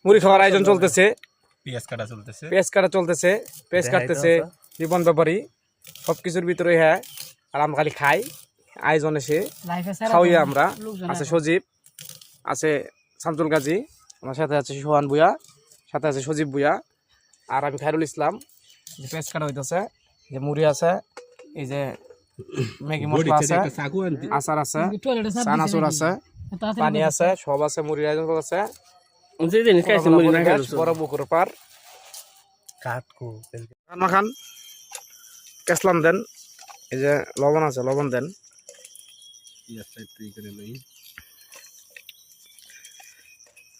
মুড়ি খাওয়ার আয়োজন চলতেছে, পেঁয়াজ কাটা চলতেছে, পেঁয়াজ কাটতেছে জীবন ব্যাপারী সবকিছুর ভিতরে। হ্যাঁ, আর আমরা খালি খাই। আয়োজন এসে খাওয়াই আমরা। আছে সজীব, আছে শামসুল গাজী, আমার সাথে আছে সোহান ভুঁইয়া, সাথে আছে সজীব ভুঁইয়া, আর আমি খায়রুল ইসলাম। যে পেঁয়াজ কাটা হইতেছে, যে মুড়ি আছে, এই যে ম্যাগি মশলা আছে, আচার আছে, চানাচুর আছে, পানি আছে, সব আছে। মুড়ির আয়োজন আছে বড় পুকুর পার। খান কেসলাম দেন, এই যে লবণ আছে, লবণ দেন।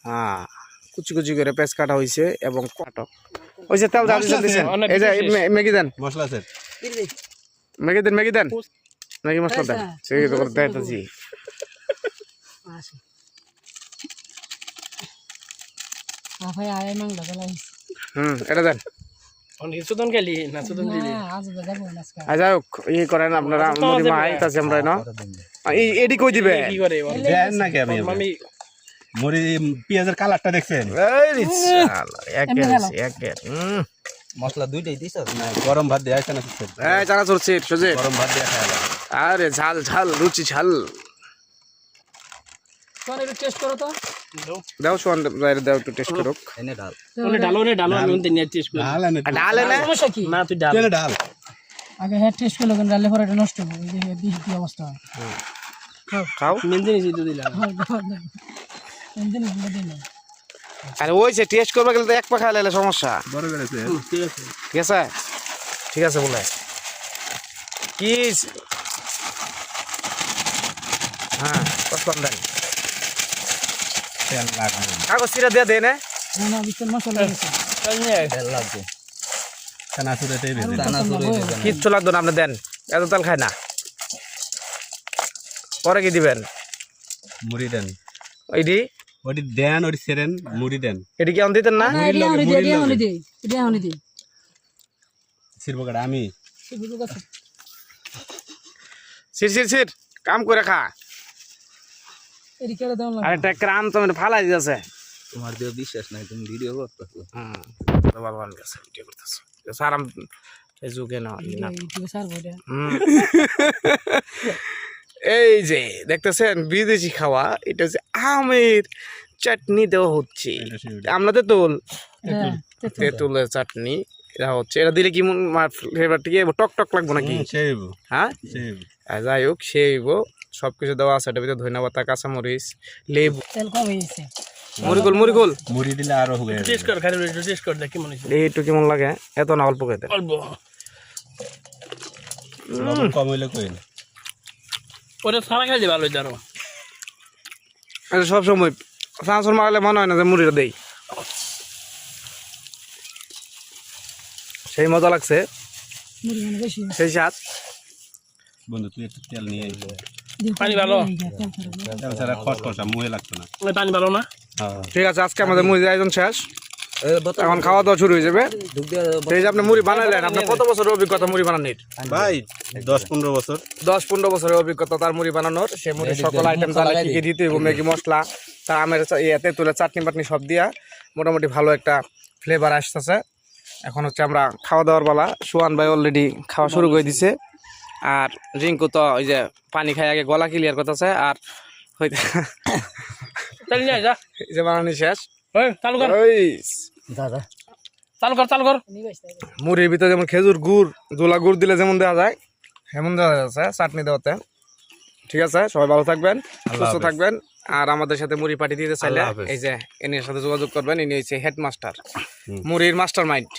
হ্যাঁ, কুচি কুচি করে পেঁয়াজ কাটা হয়েছে এবং কাটক হয়েছে। তেল দিয়েছেন, এই যে ম্যাগি দেন, মশলা আছে, ম্যাগি দেন, ম্যাগি দেন, ম্যাগি মশলা দেন। সেই তো করে দিতেছি। এটা দেন। যাই হোক, ই করেন আপনারা, মুড়ি মাই তাছে আমরা না এডি কই দিবে নাকি? আমি মুড়ি পেঁয়াজের কালারটা দেখছেন? মশলা দুইটাই দিছ না? গরম ভাত দেয়া আছে না? চানা চলছে সোজে গরম ভাত দেয়া খায়। আরে ঝাল ঝাল, রুচি ঝাল। টেস্ট করো তো, দাও সোয়ান, দাও একটু টেস্ট করো। এনে ডাল, ডাল আমি নিয়ে টেস্ট করি। ডাল এনে সমস্যা কি? না, তুই ডাল এনে ডাল আগে হেড টেস্ট করলে কেন ডালে পরে এটা নষ্ট হবে। দেখি কি অবস্থা হয়। খাও। মেনজে নিয়ে দিতে দিলাম। মেনজে নিয়ে দিলাম। আরে ওই যে টেস্ট করবে গেলে তো এক পা খাইলে সমস্যা। বড় বেড়েছে। ঠিক আছে, ঠিক আছে, ঠিক আছে বলে কি। হ্যাঁ, কসলাম দেন। তেল লাগবে, কাগজ চিরা দিয়ে দেয় না? না বিস্তার মশলা আছে। তেল লাগবে। চানাচুরেতেই কিচ্ছু লাগতো না, আপনি দেন। এত তেল খায় না। পরে কি দিবেন? মুড়ি দেন। ওইটি ওটি দেন, ওটি সেরেন, মুড়ি দেন। এটি কি দিতেন না? সিরবকাটা আমি সির সির সির কাম করে খা। আরে ট্যাক্টর আম তো ফালাই দিতেছে। তোমার দিয়ে বিশ্বাস নাই, তুমি ভিডিও করতেছো। ভগবান কাছে ভিডিও করতেছো স্যার। আম যুগে না। এই যে দেখতেছেন বিদেশি খাওয়া, এটা হচ্ছে আমের চাটনি দেওয়া হচ্ছে। আমরা তেঁতুলের চাটনি এটা হচ্ছে। এটা দিলে কি ফ্লেভার ঠিক টক টক লাগবো নাকি? হ্যাঁ, যাই হোক, সেইব সবকিছু দেওয়া আছে। এটার ভিতরে ধন্যবাদ, কাঁচামরিচ, লেবু, মরিগুল। মরিগুল মুড়ি দিলে আরো হবে। টেস্ট কর, খালি টেস্ট কর দেখ কেমন হইছে। একটু কেমন লাগে, এত না, অল্প করে দেন। অল্প লবণ কম হইলে কইন। ওটা সারা খাইলে ভালো হইতো আরো। সব সময় ট্রান্সফার মারলে মনে হয় না যে মুড়িটা দেই। সেই মজা লাগছে, সেই স্বাদ। বন্ধু তুই একটু তেল নিয়ে পানি ভালো, তেল ছাড়া খসখসা মুহে লাগতো না। পানি ভালো না? ঠিক আছে, আজকে আমাদের মুড়ির আয়োজন শেষ। এখন খাওয়া দাওয়া শুরু হয়ে যাবে। সেই যে আপনি মুড়ি বানাইলেন, আপনার কত বছরের অভিজ্ঞতা মুড়ি বানানোর? ভাই 10-15 বছর। 10-15 বছরের অভিজ্ঞতা তার মুড়ি বানানোর। সে মুড়ি সকল আইটেম তাহলে কি কি দিতে হইব, ম্যাগি মশলা, তা আমের তেঁতুলের চাটনি বাটনি সব দিয়া মোটামুটি ভালো একটা ফ্লেভার আসতেছে। এখন হচ্ছে আমরা খাওয়া দাওয়ার বেলা। সোহান ভাই অলরেডি খাওয়া শুরু করে দিছে, আর রিঙ্কু তো ওই যে পানি খাই আগে গলা ক্লিয়ার করতেছে। আর হইতে যে বানানি শেষ। মুড়ির ভিতরে যেমন খেজুর গুড়, জোলা গুড় দিলে যেমন দেওয়া যায়, এমন দেওয়া যাচ্ছে চাটনি দেওয়াতে। ঠিক আছে, সবাই ভালো থাকবেন, সুস্থ থাকবেন। আর আমাদের সাথে মুড়ি পাঠিয়ে দিতে চাইলে এই যে এর সাথে যোগাযোগ করবেন। ইনি হচ্ছে হেডমাস্টার, মুড়ির মাস্টার মাইন্ড।